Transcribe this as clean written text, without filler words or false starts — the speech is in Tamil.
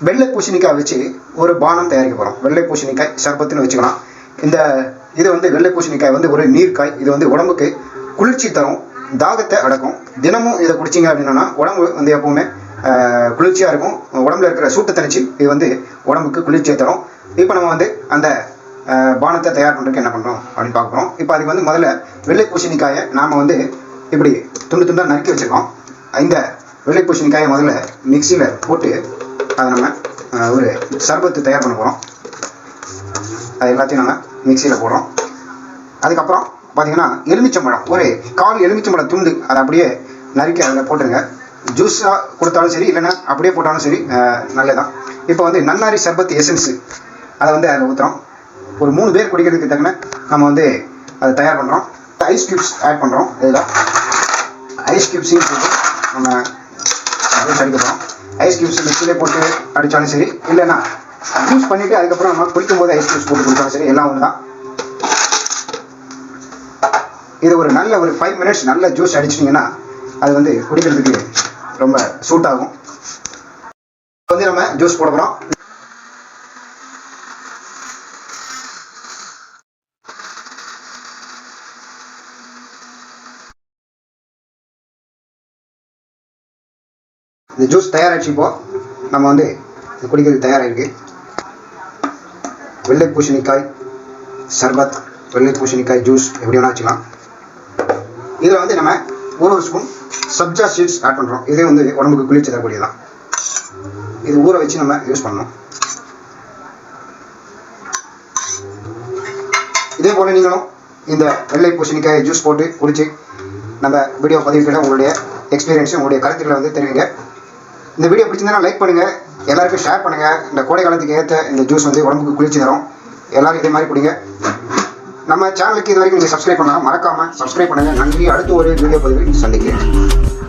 வெள்ளை பூசணிக்காய் வச்சு ஒரு பானம் தயாரிக்க போகிறோம். வெள்ளை பூசணிக்காய் சர்பத்துன்னு வச்சுக்கலாம். இது வந்து வெள்ளை பூசணிக்காய் வந்து ஒரு நீர்க்காய். இது வந்து உடம்புக்கு குளிர்ச்சி தரும், தாகத்தை அடக்கும். தினமும் இதை குடிச்சிங்க அப்படின்னா உடம்பு வந்து எப்பவுமே குளிர்ச்சியாக இருக்கும். உடம்புல இருக்கிற சூட்டை தணிச்சு இது வந்து உடம்புக்கு குளிர்ச்சியை தரும். இப்போ நம்ம வந்து அந்த பானத்தை தயார் பண்ணுறதுக்கு என்ன பண்ணுறோம் அப்படின்னு பார்க்க போகிறோம். இப்போ அதுக்கு வந்து முதல்ல வெள்ளை பூசணிக்காயை நாம் வந்து இப்படி துண்டு துண்டாக நறுக்கி வச்சுருக்கோம். இந்த வெள்ளை பூசணிக்காயை முதல்ல மிக்சியில் போட்டு அதை நம்ம ஒரு சர்பத்து தயார் பண்ண போகிறோம். அது எல்லாத்தையும் நம்ம மிக்சியில் போடுறோம். அதுக்கப்புறம் பார்த்தீங்கன்னா எலுமிச்சம்பழம், ஒரு 1/4 எலுமிச்சம்பழம் துண்டு அதை அப்படியே நறுக்கி அதில் போட்டுருங்க. ஜூஸாக கொடுத்தாலும் சரி, இல்லைன்னா அப்படியே போட்டாலும் சரி, நல்லதான். இப்போ வந்து நன்னாரி சர்பத்து எசன்ஸு அதை வந்து அதில் ஊற்றுறோம். ஒரு 3 பேர் குடிக்கிறதுக்கு தக்கன நம்ம வந்து அதை தயார் பண்ணுறோம். ஐஸ் க்யூப்ஸ் ஆட் பண்ணுறோம். இதில் ஐஸ் க்யூப்ஸையும் போட்டு நம்ம அப்படியே அடிக்க போகிறோம். ஐஸ் க்யூப்ஸ் மிக்சிலே போட்டு அடித்தாலும் சரி, இல்லைன்னா ஜூஸ் பண்ணிவிட்டு அதுக்கப்புறம் நம்ம குடிக்கும் போது ஐஸ் க்யூப்ஸ் போட்டு குடித்தாலும் சரி, எல்லாம் ஒன்று தான். இது ஒரு நல்ல ஒரு 5 மினிட்ஸ் நல்ல ஜூஸ் அடிச்சிட்டிங்கன்னா அது வந்து குடிக்கிறதுக்கு ரொம்ப சூட் ஆகும். வந்து நம்ம ஜூஸ் போட போகிறோம். இந்த ஜூஸ் தயாராகிடுச்சு. இப்போ நம்ம வந்து குடிக்கிறது தயாராகிருக்கு. வெள்ளை பூசணிக்காய் சர்பத், வெள்ளை பூசணிக்காய் ஜூஸ் எப்படி வேணா வச்சுக்கலாம். இதில் வந்து நம்ம ஒரு ஸ்பூன் சப்ஜா சீட்ஸ் ஆட் பண்ணுறோம். இதே வந்து உடம்புக்கு குளிர்ச்சி தரக்கூடியதான். இது ஊற வச்சு நம்ம யூஸ் பண்ணணும். இதே போல் நீங்களும் இந்த வெள்ளை பூசணிக்காய் ஜூஸ் போட்டு குடிச்சு நம்ம வீடியோ பதிவுக்கிட உங்களுடைய எக்ஸ்பீரியன்ஸும் உங்களுடைய கருத்துக்களை வந்து தெரிவிங்க. இந்த வீடியோ பிடிச்சிருந்தா லைக் பண்ணுங்கள், எல்லாருக்கும் ஷேர் பண்ணுங்கள். இந்த கோடை காலத்துக்கு ஏற்ற இந்த ஜூஸ் வந்து உடம்புக்கு குளிர்ச்சி தரும். எல்லோரும் இதே மாதிரி குடிங்க. நம்ம சேனலுக்கு இது வரைக்கும் நீங்கள் சப்ஸ்கிரைப் பண்ணால் மறக்காமல் சப்ஸ்கிரைப் பண்ணுங்கள். நன்றி. அடுத்து ஒரு வீடியோ பதிவில் சந்திக்கிறேன்.